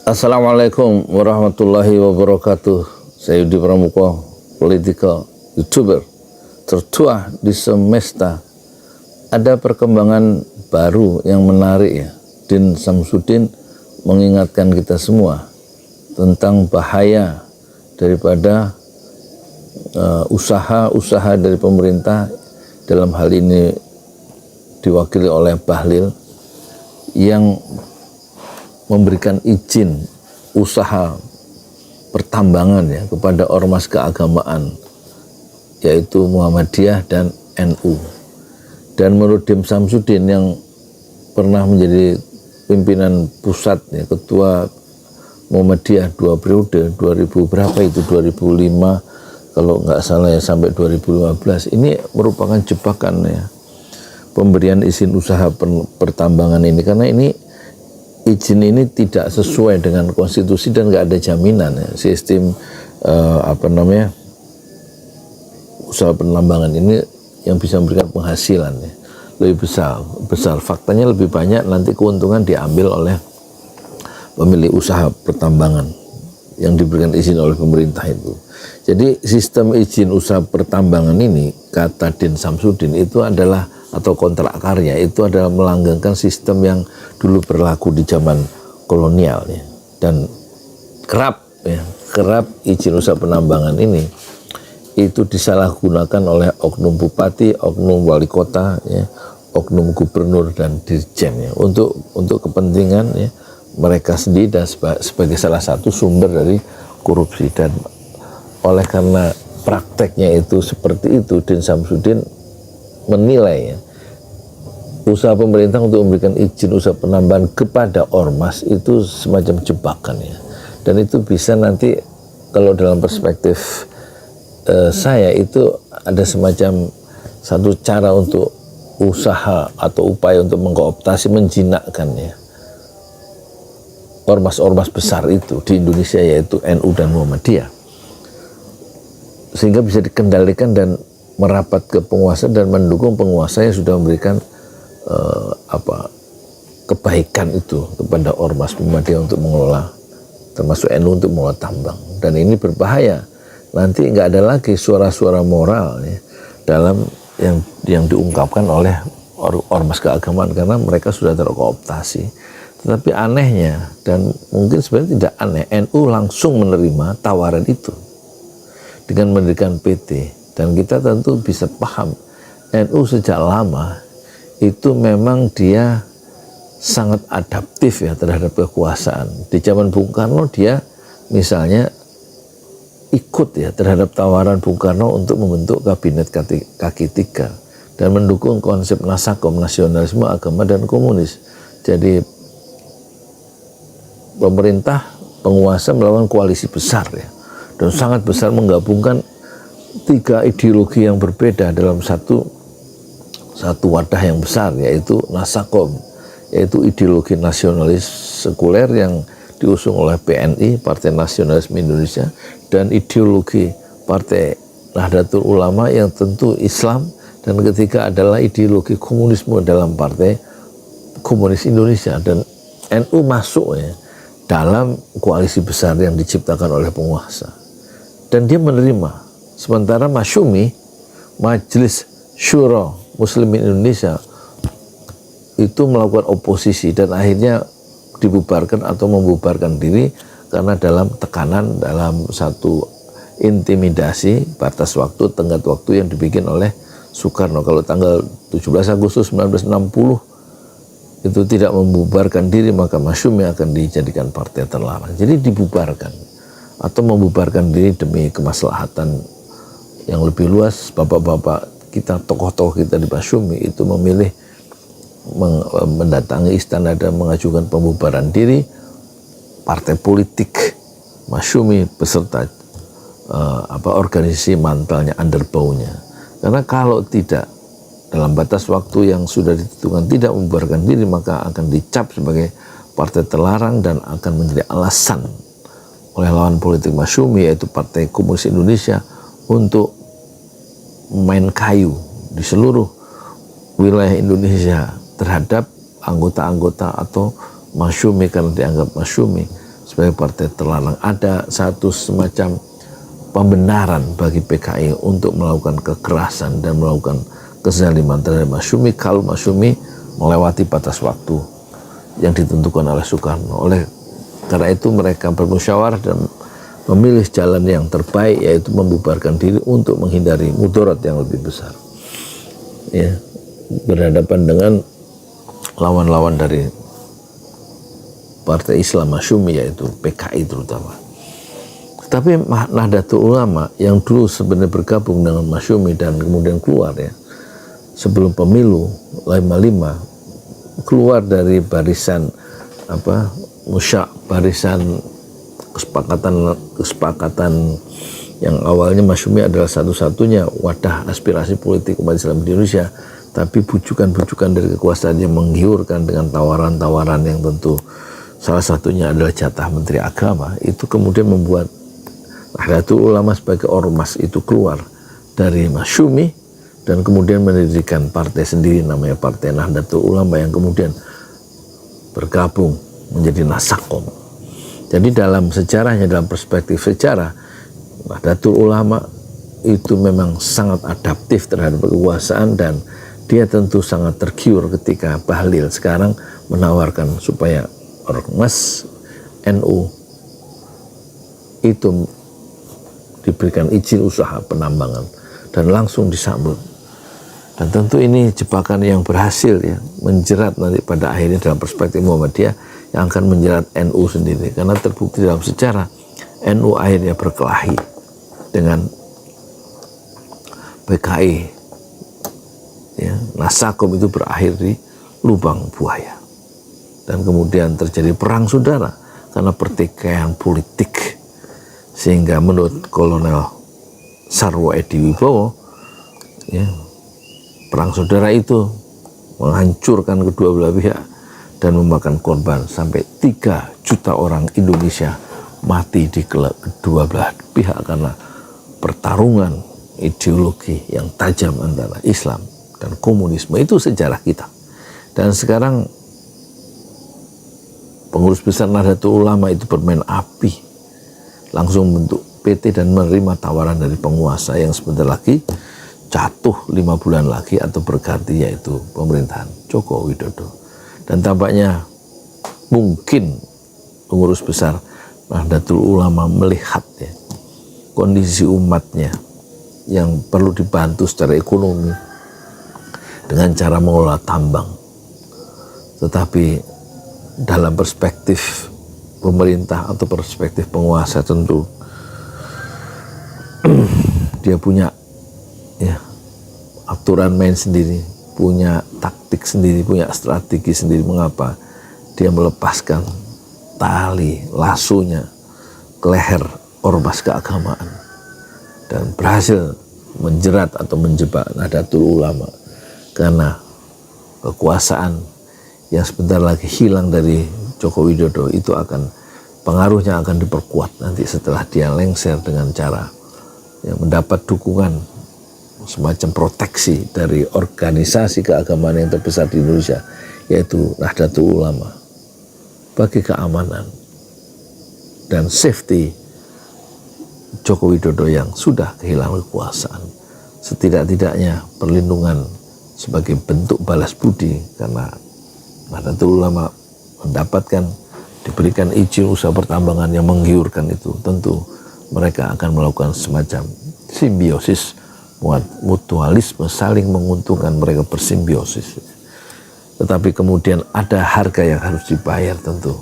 Assalamualaikum warahmatullahi wabarakatuh. Saya Yudi Pramuko, political YouTuber tertua di semesta. Ada perkembangan baru yang menarik ya. Din Samsudin mengingatkan kita semua tentang bahaya daripada usaha-usaha dari pemerintah, dalam hal ini diwakili oleh Bahlil, yang memberikan izin usaha pertambangan ya kepada ormas keagamaan, yaitu Muhammadiyah dan NU. Dan menurut Din Samsudin yang pernah menjadi pimpinan pusat ya, ketua Muhammadiyah 2 periode, 2000 berapa itu, 2005 kalau nggak salah ya, sampai 2015, ini merupakan jebakan ya, pemberian izin usaha pertambangan ini, karena ini izin ini tidak sesuai dengan konstitusi dan nggak ada jaminan ya. Sistem usaha penambangan ini yang bisa memberikan penghasilan ya, lebih besar. Faktanya lebih banyak nanti keuntungan diambil oleh pemilik usaha pertambangan yang diberikan izin oleh pemerintah itu. Jadi sistem izin usaha pertambangan ini, kata Din Samsudin, itu adalah, atau kontrak karya itu adalah melanggengkan sistem yang dulu berlaku di zaman kolonial ya. Dan kerap izin usaha penambangan ini itu disalahgunakan oleh oknum bupati, oknum wali kota ya, oknum gubernur dan dirjen ya, untuk kepentingan ya mereka sendiri, dan sebagai salah satu sumber dari korupsi. Dan oleh karena prakteknya itu seperti itu, Din Samsudin menilai ya, usaha pemerintah untuk memberikan izin usaha penambangan kepada ormas itu semacam jebakan ya. Dan itu bisa nanti, kalau dalam perspektif saya, itu ada semacam satu cara untuk usaha atau upaya untuk mengkooptasi, menjinakkan ya ormas-ormas besar itu di Indonesia, yaitu NU dan Muhammadiyah, sehingga bisa dikendalikan dan merapat ke penguasa dan mendukung penguasa yang sudah memberikan kebaikan itu kepada ormas Muhammadiyah untuk mengelola, termasuk NU untuk mengelola tambang. Dan ini berbahaya, nanti nggak ada lagi suara-suara moral ya, dalam yang diungkapkan oleh ormas keagamaan, karena mereka sudah terkooptasi. Tetapi anehnya, dan mungkin sebenarnya tidak aneh, NU langsung menerima tawaran itu dengan mendirikan PT. Dan kita tentu bisa paham, NU sejak lama itu memang dia sangat adaptif ya terhadap kekuasaan. Di zaman Bung Karno dia misalnya ikut ya terhadap tawaran Bung Karno untuk membentuk kabinet kaki tiga dan mendukung konsep Nasakom, nasionalisme, agama, dan komunis. Jadi pemerintah, penguasa melakukan koalisi besar ya, dan sangat besar, menggabungkan 3 ideologi yang berbeda dalam satu wadah yang besar, yaitu Nasakom, yaitu ideologi nasionalis sekuler yang diusung oleh PNI, Partai Nasionalisme Indonesia, dan ideologi Partai Nahdlatul Ulama yang tentu Islam, dan ketiga adalah ideologi komunisme dalam Partai Komunis Indonesia. Dan NU masuk ya dalam koalisi besar yang diciptakan oleh penguasa, dan dia menerima. Sementara Masyumi, Majelis Syuro Muslimin Indonesia, itu melakukan oposisi dan akhirnya dibubarkan atau membubarkan diri karena dalam tekanan, dalam satu intimidasi batas waktu, tenggat waktu yang dibikin oleh Soekarno. Kalau tanggal 17 Agustus 1960 itu tidak membubarkan diri, maka Masyumi akan dijadikan partai terlarang. Jadi dibubarkan atau membubarkan diri demi kemaslahatan yang lebih luas. Bapak-bapak kita, tokoh-tokoh kita di Masyumi itu memilih mendatangi istana dan mengajukan pembubaran diri partai politik Masyumi beserta organisasi mantalnya, underbownya. Karena kalau tidak, dalam batas waktu yang sudah ditentukan, tidak membubarkan diri, maka akan dicap sebagai partai terlarang dan akan menjadi alasan oleh lawan politik Masyumi, yaitu Partai Komunis Indonesia, untuk main kayu di seluruh wilayah Indonesia terhadap anggota-anggota atau masyumi, karena dianggap masyumi, sebagai partai terlarang. Ada satu semacam pembenaran bagi PKI untuk melakukan kekerasan dan melakukan kezaliman terhadap Masyumi kalau Masyumi melewati batas waktu yang ditentukan oleh Soekarno. Oleh karena itu mereka bermusyawarah dan memilih jalan yang terbaik, yaitu membubarkan diri untuk menghindari mudarat yang lebih besar. Ya, berhadapan dengan lawan-lawan dari Partai Islam Masyumi, yaitu PKI terutama. Tapi Nahdlatul Ulama yang dulu sebenarnya bergabung dengan Masyumi dan kemudian keluar ya, sebelum pemilu 55, keluar dari barisan barisan kesepakatan yang awalnya Masyumi adalah satu-satunya wadah aspirasi politik umat Islam di Indonesia, tapi bujukan-bujukan dari kekuasaan yang menggiurkan dengan tawaran-tawaran yang tentu salah satunya adalah jatah Menteri Agama, itu kemudian membuat Nahdlatul Ulama sebagai ormas itu keluar dari Masyumi dan kemudian mendirikan partai sendiri namanya Partai Nahdlatul Ulama yang kemudian bergabung menjadi Nasakom. Jadi dalam sejarahnya, dalam perspektif sejarah, Nahdlatul Ulama itu memang sangat adaptif terhadap kekuasaan dan dia tentu sangat tergiur ketika Bahlil sekarang menawarkan supaya ormas NU itu diberikan izin usaha penambangan dan langsung disambut. Dan tentu ini jebakan yang berhasil ya, menjerat nanti pada akhirnya dalam perspektif Muhammadiyah yang akan menjerat NU sendiri, karena terbukti dalam sejarah NU akhirnya berkelahi dengan PKI ya. Nasakom itu berakhir di lubang buaya dan kemudian terjadi perang saudara karena pertikaian politik, sehingga menurut Kolonel Sarwo Edi Wibowo ya, perang saudara itu menghancurkan kedua belah pihak dan memakan korban sampai 3 juta orang Indonesia mati di kedua belah pihak karena pertarungan ideologi yang tajam antara Islam dan komunisme. Itu sejarah kita. Dan sekarang pengurus besar Nahdlatul Ulama itu bermain api, langsung bentuk PT dan menerima tawaran dari penguasa yang sebentar lagi jatuh 5 bulan lagi atau berganti, yaitu pemerintahan Joko Widodo. Dan tampaknya mungkin pengurus besar Nahdlatul Ulama melihat ya, kondisi umatnya yang perlu dibantu secara ekonomi dengan cara mengelola tambang, tetapi dalam perspektif pemerintah atau perspektif penguasa tentu dia punya ya aturan main sendiri, punya taktik sendiri, punya strategi sendiri mengapa dia melepaskan tali lasonya ke leher ormas keagamaan dan berhasil menjerat atau menjebak Nahdlatul Ulama, karena kekuasaan yang sebentar lagi hilang dari Joko Widodo itu pengaruhnya akan diperkuat nanti setelah dia lengser dengan cara yang mendapat dukungan semacam proteksi dari organisasi keagamaan yang terbesar di Indonesia, yaitu Nahdlatul Ulama, bagi keamanan dan safety Joko Widodo yang sudah kehilangan kekuasaan. Setidak-tidaknya perlindungan sebagai bentuk balas budi karena Nahdlatul Ulama diberikan izin usaha pertambangan yang menggiurkan itu, tentu mereka akan melakukan semacam simbiosis, mutualisme, saling menguntungkan, mereka bersimbiosis. Tetapi kemudian ada harga yang harus dibayar tentu.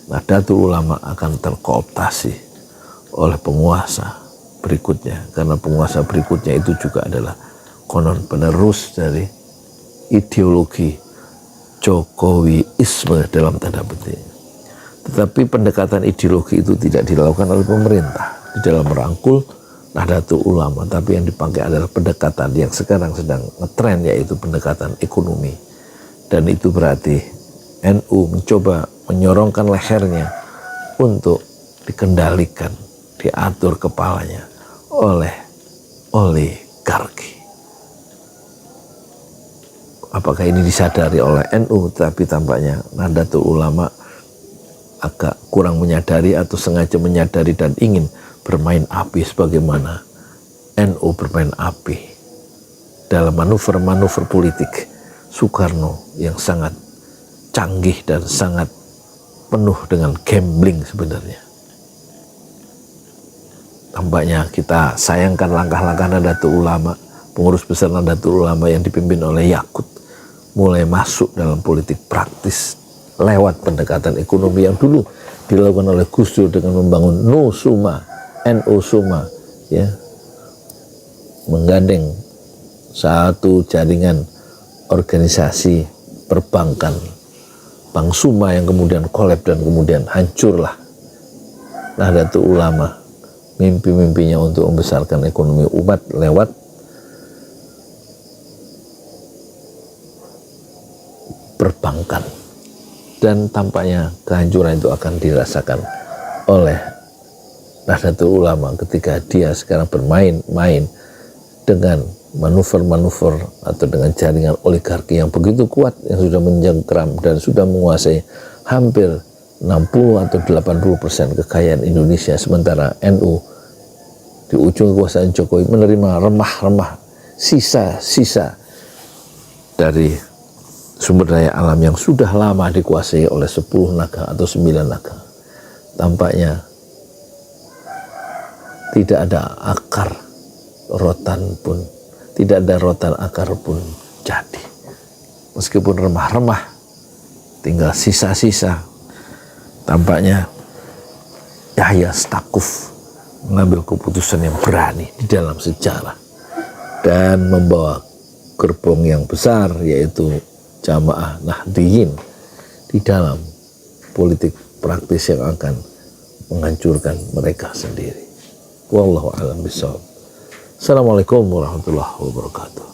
Nahdlatul Ulama akan terkooptasi oleh penguasa berikutnya, karena penguasa berikutnya itu juga adalah konon penerus dari ideologi Jokowiisme dalam tanda petik. Tetapi pendekatan ideologi itu tidak dilakukan oleh pemerintah di dalam merangkul Nahdlatul Ulama, tapi yang dipakai adalah pendekatan yang sekarang sedang ngetren, yaitu pendekatan ekonomi. Dan itu berarti NU mencoba menyorongkan lehernya untuk dikendalikan, diatur kepalanya oleh oligarki. Apakah ini disadari oleh NU? Tapi tampaknya Nahdlatul Ulama agak kurang menyadari atau sengaja menyadari dan ingin bermain api sebagaimana NU bermain api dalam manuver-manuver politik Soekarno yang sangat canggih dan sangat penuh dengan gambling sebenarnya. Tampaknya kita sayangkan langkah-langkah Nahdlatul Ulama, pengurus besar Nahdlatul Ulama yang dipimpin oleh Yakut mulai masuk dalam politik praktis lewat pendekatan ekonomi yang dulu dilakukan oleh Gus Dur dengan membangun NU Suma, ya, menggandeng satu jaringan organisasi perbankan Bank Suma yang kemudian kolab dan kemudian hancurlah Nahdlatul Ulama, mimpi-mimpinya untuk membesarkan ekonomi umat lewat perbankan. Dan tampaknya kehancuran itu akan dirasakan oleh Nahdlatul Ulama ketika dia sekarang bermain-main dengan manuver-manuver atau dengan jaringan oligarki yang begitu kuat, yang sudah menjengkram dan sudah menguasai hampir 60 atau 80% kekayaan Indonesia, sementara NU di ujung kekuasaan Jokowi menerima remah-remah sisa-sisa dari sumber daya alam yang sudah lama dikuasai oleh 10 naga atau 9 naga. Tampaknya tidak ada akar rotan pun, tidak ada rotan akar pun jadi. Meskipun remah-remah, tinggal sisa-sisa. Tampaknya Yahya Stakuf mengambil keputusan yang berani di dalam sejarah dan membawa gerbong yang besar, yaitu Jamaah Nahdliyin, di dalam politik praktis yang akan menghancurkan mereka sendiri. Wallahu a'lam bishawab. Assalamualaikum warahmatullahi wabarakatuh.